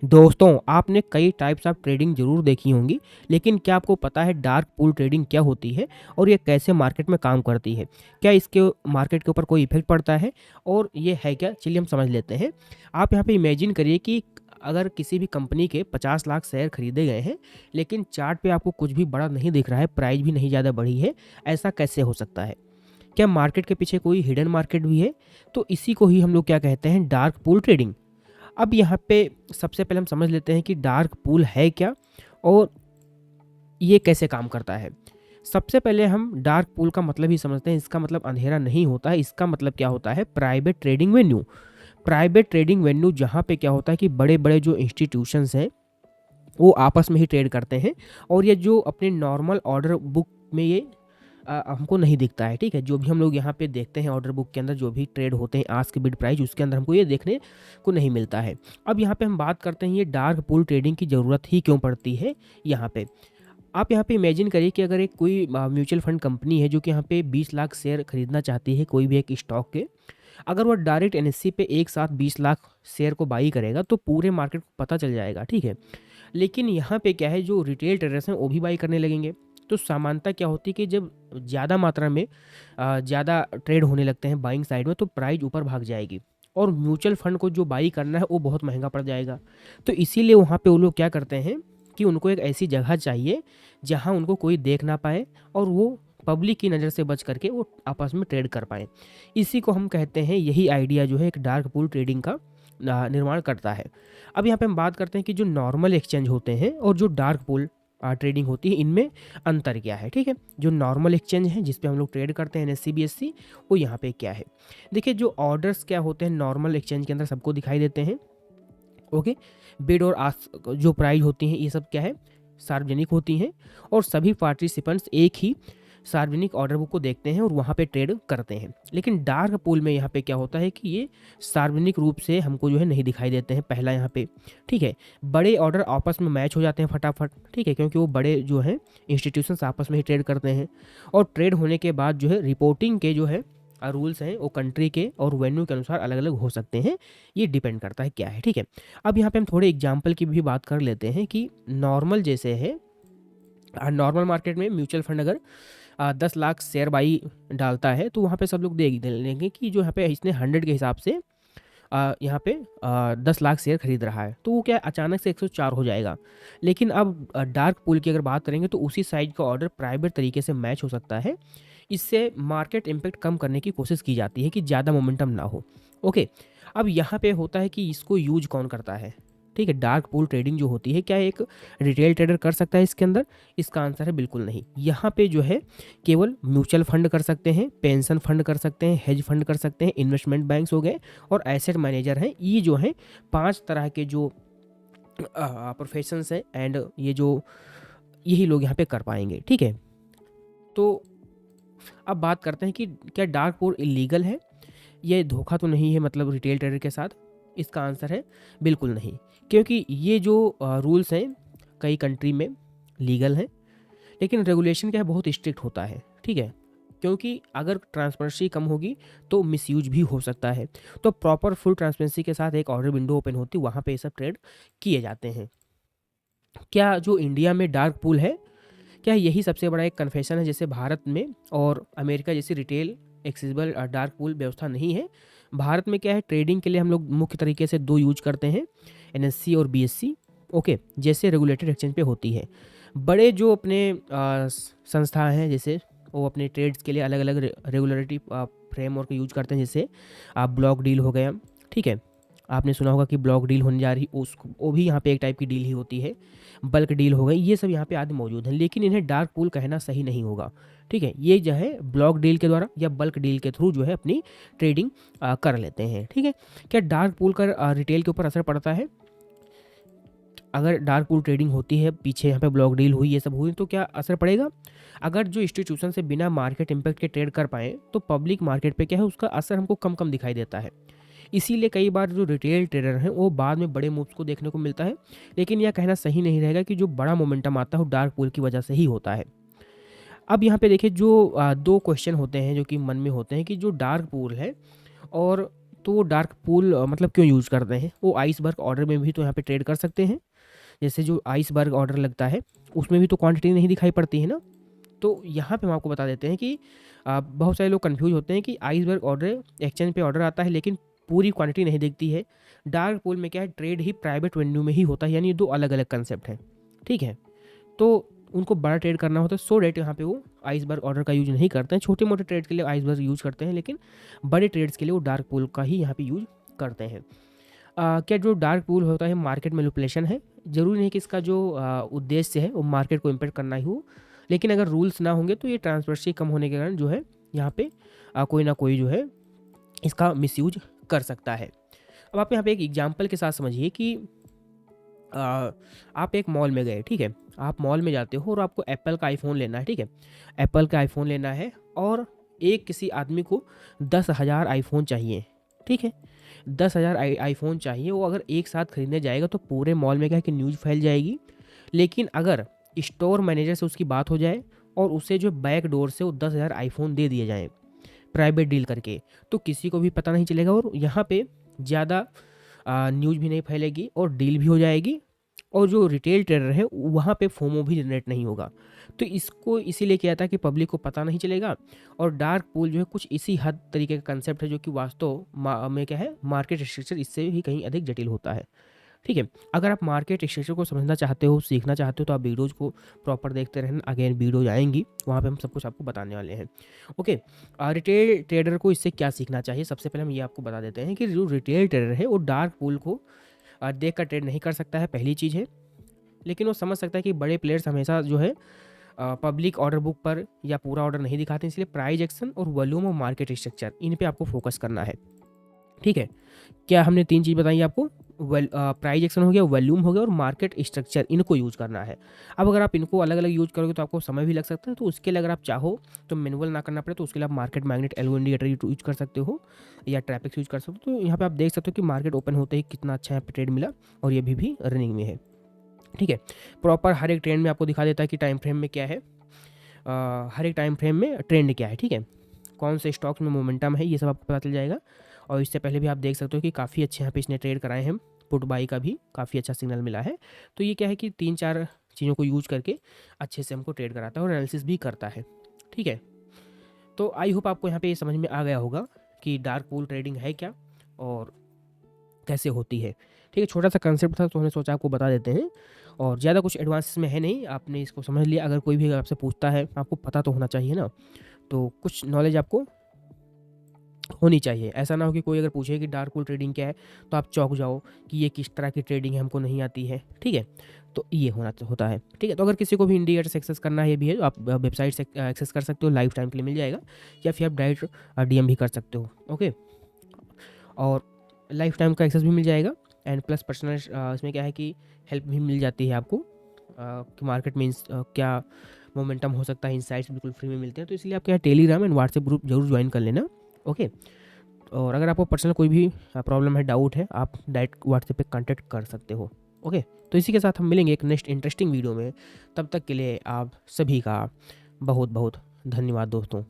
दोस्तों, आपने कई टाइप्स ऑफ ट्रेडिंग ज़रूर देखी होंगी, लेकिन क्या आपको पता है डार्क पूल ट्रेडिंग क्या होती है और ये कैसे मार्केट में काम करती है? क्या इसके मार्केट के ऊपर कोई इफ़ेक्ट पड़ता है और ये है क्या? चलिए हम समझ लेते हैं। आप यहाँ पे इमेजिन करिए कि अगर किसी भी कंपनी के 50 लाख शेयर खरीदे गए हैं, लेकिन चार्ट पे आपको कुछ भी बड़ा नहीं दिख रहा है, प्राइस भी नहीं ज़्यादा बढ़ी है, ऐसा कैसे हो सकता है? क्या मार्केट के पीछे कोई हिडन मार्केट भी है? तो इसी को ही हम लोग क्या कहते हैं, डार्क पूल ट्रेडिंग। अब यहाँ पे सबसे पहले हम समझ लेते हैं कि डार्क पूल है क्या और ये कैसे काम करता है। सबसे पहले हम डार्क पूल का मतलब ही समझते हैं। इसका मतलब अंधेरा नहीं होता है, इसका मतलब क्या होता है, private trading venue. Private trading venue जहाँ पे क्या होता है कि बड़े बड़े जो इंस्टीट्यूशंस हैं वो आपस में ही ट्रेड करते हैं और ये जो अपने नॉर्मल ऑर्डर बुक में ये हमको नहीं दिखता है। ठीक है, जो भी हम लोग यहाँ पे देखते हैं ऑर्डर बुक के अंदर जो भी ट्रेड होते हैं आस्क बिड प्राइस, उसके अंदर हमको ये देखने को नहीं मिलता है। अब यहाँ पे हम बात करते हैं ये डार्क पूल ट्रेडिंग की ज़रूरत ही क्यों पड़ती है। यहाँ पे आप यहाँ पे इमेजिन करिए कि अगर एक कोई म्यूचुअल फंड कंपनी है जो कि यहाँ पे 20 लाख शेयर खरीदना चाहती है कोई भी एक स्टॉक के, अगर वो डायरेक्ट एनएससी पे एक साथ 20 लाख शेयर को बाई करेगा तो पूरे मार्केट को पता चल जाएगा। ठीक है, लेकिन यहाँ पे क्या है, जो रिटेल ट्रेडर्स हैं वो भी बाई करने लगेंगे। तो सामान्यतः क्या होती है कि जब ज़्यादा मात्रा में ज़्यादा ट्रेड होने लगते हैं बाइंग साइड में तो प्राइस ऊपर भाग जाएगी और म्यूचुअल फंड को जो बाई करना है वो बहुत महंगा पड़ जाएगा। तो इसीलिए वहाँ पे वो लोग क्या करते हैं कि उनको एक ऐसी जगह चाहिए जहाँ उनको कोई देख ना पाए और वो पब्लिक की नज़र से बच करके वो आपस में ट्रेड कर पाएँ। इसी को हम कहते हैं, यही आइडिया जो है एक डार्क पूल ट्रेडिंग का निर्माण करता है। अब यहाँ पे हम बात करते हैं कि जो नॉर्मल एक्सचेंज होते हैं और जो डार्क पूल ट्रेडिंग होती है, इनमें अंतर क्या है। ठीक है, जो नॉर्मल एक्सचेंज है जिस पे हम लोग ट्रेड करते हैं एनएससी बीएससी, वो यहाँ पे क्या है। देखिए, जो ऑर्डर्स क्या होते हैं नॉर्मल एक्सचेंज के अंदर सबको दिखाई देते हैं। ओके, बिड और आस्क जो प्राइस होती हैं ये सब क्या है, सार्वजनिक होती हैं और सभी पार्टिसिपेंट्स एक ही सार्वजनिक ऑर्डर बुक को देखते हैं और वहाँ पे ट्रेड करते हैं। लेकिन डार्क पूल में यहाँ पे क्या होता है कि ये सार्वजनिक रूप से हमको जो है नहीं दिखाई देते हैं, पहला यहाँ पे। ठीक है, बड़े ऑर्डर आपस में मैच हो जाते हैं फटाफट। ठीक है, क्योंकि वो बड़े जो हैं इंस्टीट्यूशंस आपस में ही ट्रेड करते हैं और ट्रेड होने के बाद जो है रिपोर्टिंग के जो है रूल्स हैं वो कंट्री के और वेन्यू के अनुसार अलग अलग हो सकते हैं। ये डिपेंड करता है क्या है। ठीक है, अब यहाँ पे हम थोड़े एग्जाम्पल की भी बात कर लेते हैं कि नॉर्मल जैसे है, नॉर्मल मार्केट में म्यूचुअल फंड अगर 10 लाख शेयर बाई डालता है तो वहाँ पे सब लोग देख लेंगे कि जो यहाँ पे इसने 100 के हिसाब से यहाँ पे 10 लाख शेयर खरीद रहा है, तो वो क्या अचानक से 104 हो जाएगा। लेकिन अब डार्क पूल की अगर बात करेंगे तो उसी साइज का ऑर्डर प्राइवेट तरीके से मैच हो सकता है। इससे मार्केट इम्पैक्ट कम करने की कोशिश की जाती है कि ज़्यादा मोमेंटम ना हो। ओके, अब यहाँ पे होता है कि इसको यूज कौन करता है। ठीक है, डार्क पूल ट्रेडिंग जो होती है, क्या एक रिटेल ट्रेडर कर सकता है इसके अंदर? इसका आंसर है बिल्कुल नहीं। यहाँ पे जो है केवल म्यूचुअल फंड कर सकते हैं, पेंशन फंड कर सकते हैं, हेज फंड कर सकते हैं, इन्वेस्टमेंट बैंक्स हो गए और एसेट मैनेजर हैं। ये जो हैं 5 तरह के जो प्रोफेशंस हैं एंड ये जो यही लोग यहाँ पे कर पाएंगे। ठीक है, तो अब बात करते हैं कि क्या डार्क पूल इलीगल है, ये धोखा तो नहीं है मतलब रिटेल ट्रेडर के साथ? इसका आंसर है बिल्कुल नहीं, क्योंकि ये जो रूल्स हैं कई कंट्री में लीगल हैं, लेकिन रेगुलेशन क्या है बहुत स्ट्रिक्ट होता है। ठीक है, क्योंकि अगर ट्रांसपेरेंसी कम होगी तो मिसयूज भी हो सकता है। तो प्रॉपर फुल ट्रांसपेरेंसी के साथ एक ऑर्डर विंडो ओपन होती है, वहाँ पे ये सब ट्रेड किए जाते हैं। क्या जो इंडिया में डार्क पूल है, क्या यही सबसे बड़ा एक कन्फेशन है जैसे भारत में और अमेरिका जैसी रिटेल एक्सेसिबल डार्क पूल व्यवस्था नहीं है? भारत में क्या है, ट्रेडिंग के लिए हम लोग मुख्य तरीके से 2 यूज करते हैं, एनएससी और बीएससी। ओके, जैसे रेगुलेटेड एक्सचेंज पे होती है। बड़े जो अपने संस्था हैं जैसे वो अपने ट्रेड्स के लिए अलग अलग रेगुलेटरी फ्रेमवर्क यूज करते हैं, जैसे ब्लॉक डील हो गया। ठीक है, आपने सुना होगा कि ब्लॉक डील होने जा रही, उसको वो भी यहाँ पे एक टाइप की डील ही होती है। बल्क डील हो गई, ये सब यहाँ पे आदि मौजूद हैं, लेकिन इन्हें डार्क पूल कहना सही नहीं होगा। ठीक है, ये जो है ब्लॉक डील के द्वारा या बल्क डील के थ्रू जो है अपनी ट्रेडिंग कर लेते हैं। ठीक है, क्या डार्क पूल का रिटेल के ऊपर असर पड़ता है? अगर डार्क पूल ट्रेडिंग होती है, पीछे यहाँ पे ब्लॉक डील हुई, ये सब हुई, तो क्या असर पड़ेगा? अगर जो इंस्टीट्यूशन से बिना मार्केट इम्पैक्ट के ट्रेड कर पाए तो पब्लिक मार्केट पे क्या है उसका असर हमको कम कम दिखाई देता है। इसीलिए कई बार जो रिटेल ट्रेडर हैं वो बाद में बड़े मूव्स को देखने को मिलता है, लेकिन यह कहना सही नहीं रहेगा कि जो बड़ा मोमेंटम आता है वो डार्क पूल की वजह से ही होता है। अब यहाँ पे देखिए जो 2 क्वेश्चन होते हैं जो कि मन में होते हैं कि जो डार्क पूल है और तो वो डार्क पूल मतलब क्यों यूज़ करते हैं? वो आइसबर्ग ऑर्डर में भी तो यहाँ पे ट्रेड कर सकते हैं। जैसे जो आइसबर्ग ऑर्डर लगता है उसमें भी तो क्वांटिटी नहीं दिखाई पड़ती है ना। तो यहाँ पे हम आपको बता देते हैं कि बहुत सारे लोग कंफ्यूज होते हैं कि आइसबर्ग ऑर्डर एक्सचेंज पे ऑर्डर आता है लेकिन पूरी क्वांटिटी नहीं दिखती है। डार्क पूल में क्या है, ट्रेड ही प्राइवेट वेन्यू में ही होता है, यानी ये दो अलग अलग कंसेप्ट हैं। ठीक है, तो उनको बड़ा ट्रेड करना होता है, सो डेट यहाँ पे वो आइसबर्ग ऑर्डर का यूज नहीं करते हैं। छोटे मोटे ट्रेड के लिए आइसबर्ग यूज करते हैं, लेकिन बड़े ट्रेड्स के लिए वो डार्क पूल का ही यहाँ पे यूज करते हैं। क्या जो डार्क पूल होता है मार्केट मैनिपुलेशन है? ज़रूरी नहीं कि इसका जो उद्देश्य है वो मार्केट को इम्पेक्ट करना ही हो, लेकिन अगर रूल्स ना होंगे तो ये ट्रांसपेरेंसी कम होने के कारण जो है यहाँ पे कोई ना कोई जो है इसका मिसयूज कर सकता है। अब आप यहाँ पे एक एग्जांपल के साथ समझिए कि आप एक मॉल में गए, ठीक है, आप मॉल में जाते हो और आपको एप्पल का आईफोन लेना है, ठीक है, एप्पल का आईफोन लेना है और एक किसी आदमी को 10,000 आईफोन चाहिए, ठीक है, 10,000 आईफोन चाहिए। वो अगर एक साथ खरीदने जाएगा तो पूरे मॉल में क्या है कि न्यूज़ फैल जाएगी। लेकिन अगर स्टोर मैनेजर से उसकी बात हो जाए और उसे जो बैक डोर से वो 10,000 आईफोन दे दिए जाएँ प्राइवेट डील करके, तो किसी को भी पता नहीं चलेगा और यहाँ पे ज़्यादा न्यूज़ भी नहीं फैलेगी और डील भी हो जाएगी। और जो रिटेल ट्रेडर है वहाँ पे फोमो भी जनरेट नहीं होगा। तो इसको इसीलिए किया था कि पब्लिक को पता नहीं चलेगा। और डार्क पूल जो है कुछ इसी हद तरीके का कंसेप्ट है, जो कि वास्तव में क्या है, मार्केट स्ट्रक्चर इससे भी कहीं अधिक जटिल होता है। ठीक है, अगर आप मार्केट स्ट्रक्चर को समझना चाहते हो, सीखना चाहते हो, तो आप वीडियोज़ को प्रॉपर देखते रहना। अगेन वीडियोज आएंगी, वहाँ पे हम सब कुछ आपको बताने वाले हैं। ओके, रिटेल ट्रेडर को इससे क्या सीखना चाहिए? सबसे पहले हम ये आपको बता देते हैं कि जो रिटेल ट्रेडर है वो डार्क पूल को देख कर ट्रेड नहीं कर सकता है, पहली चीज़ है। लेकिन वो समझ सकता है कि बड़े प्लेयर्स हमेशा जो है पब्लिक ऑर्डर बुक पर या पूरा ऑर्डर नहीं दिखाते, इसलिए प्राइस एक्शन और वॉल्यूम और मार्केट स्ट्रक्चर इन पे आपको फोकस करना है। ठीक है, क्या हमने 3 चीज़ बताई आपको? प्राइस एक्शन हो गया, वॉल्यूम हो गया और मार्केट स्ट्रक्चर, इनको यूज़ करना है। अब अगर आप इनको अलग अलग यूज़ करोगे तो आपको समय भी लग सकता है, तो उसके लिए अगर आप चाहो तो मैनुअल ना करना पड़े तो उसके लिए आप market magnet algo indicator use कर सकते हो या ट्रैपिक्स यूज़ कर सकते हो। तो यहाँ पे आप देख सकते हो कि मार्केट ओपन होते ही कितना अच्छा यहाँ पे ट्रेड मिला और ये भी रनिंग में है। ठीक है, प्रॉपर हर एक ट्रेंड में आपको दिखा देता है कि टाइम फ्रेम में क्या है, हर एक टाइम फ्रेम में ट्रेंड क्या है। ठीक है, कौन से स्टॉक्स में मोमेंटम है, ये सब आपको पता चल जाएगा। और इससे पहले भी आप देख सकते हो कि काफ़ी अच्छे यहाँ पे इसने ट्रेड कराए हैं, पुट बाई का भी काफ़ी अच्छा सिग्नल मिला है। तो ये क्या है कि 3-4 चीज़ों को यूज करके अच्छे से हमको ट्रेड कराता है और एनालिसिस भी करता है। ठीक है, तो आई होप आपको यहाँ पे ये समझ में आ गया होगा कि डार्क पूल ट्रेडिंग है क्या और कैसे होती है। ठीक है, छोटा सा कंसेप्ट था तो हमने सोचा आपको बता देते हैं, और ज़्यादा कुछ एडवांस में है नहीं, आपने इसको समझ लिया। अगर कोई भी आपसे पूछता है, आपको पता तो होना चाहिए ना, तो कुछ नॉलेज आपको होनी चाहिए। ऐसा ना हो कि कोई अगर पूछे कि डार्क पूल ट्रेडिंग क्या है तो आप चौंक जाओ कि ये किस तरह की ट्रेडिंग है, हमको नहीं आती है। ठीक है, तो ये होता है। ठीक है, तो अगर किसी को भी इंडिकेटर से एक्सेस करना है भी है तो आप वेबसाइट से एक्सेस कर सकते हो, लाइफ टाइम के लिए मिल जाएगा, या फिर आप डायरेक्ट डीएम भी कर सकते हो। ओके, और लाइफ टाइम का एक्सेस भी मिल जाएगा एंड प्लस पर्सनल इसमें क्या है कि हेल्प भी मिल जाती है आपको कि मार्केट में क्या मोमेंटम हो सकता है, इनसाइट्स बिल्कुल फ्री में मिलते हैं। तो इसलिए आप क्या है, टेलीग्राम एंड व्हाट्सएप ग्रुप जरूर ज्वाइन कर लेना। ओके, और अगर आपको पर्सनल कोई भी प्रॉब्लम है, डाउट है, आप डायरेक्ट व्हाट्सएप पे कांटेक्ट कर सकते हो। ओके, तो इसी के साथ हम मिलेंगे एक नेक्स्ट इंटरेस्टिंग वीडियो में। तब तक के लिए आप सभी का बहुत बहुत धन्यवाद दोस्तों।